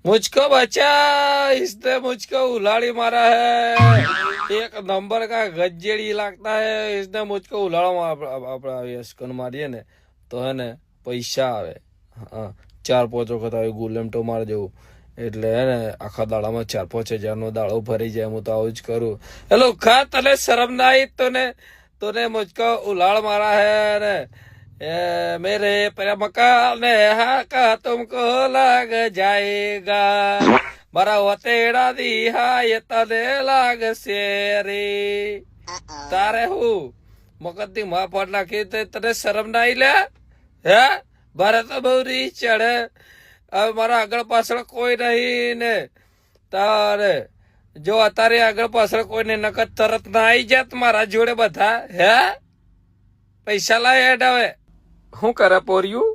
मुझको बचा, इसने मुझको उलाड़ी मारा है, एक नंबर का गज्जेड़ी लगता है, इसने मुझको उलाड़ा આપડા યશકન મારીએ ને તો હે ને પૈસા આવે. હા 4-5 વખત આવે ગુલેમટો માર જેવું, એટલે હે ને આખા દાડામાં 4-5 હજારનો દાડો ભરી જાય. હું તો આવું જ કરું. હેલો ખા, તને શરમ ના આવી? તને મુझको ઉલાળ મારા હે ને मेरे प्रेम का नेहा का तुमको लग जाएगा, મારા વતેડા દિહાય તને લાગશે રે. તારે હું મગજની માફાટ નાખી તને શરમ ના આવી લે? હે મારે તો બહુ રીચ ચડે. હવે મારા આગળ પાછળ કોઈ નહીં ને તારે જો અત્યારે આગળ પાછળ કોઈને નકદ તરત ના આવી જાત મારા જોડે બધા. હે પૈસા લાય હેડ. હવે શું કરે પોર્યું?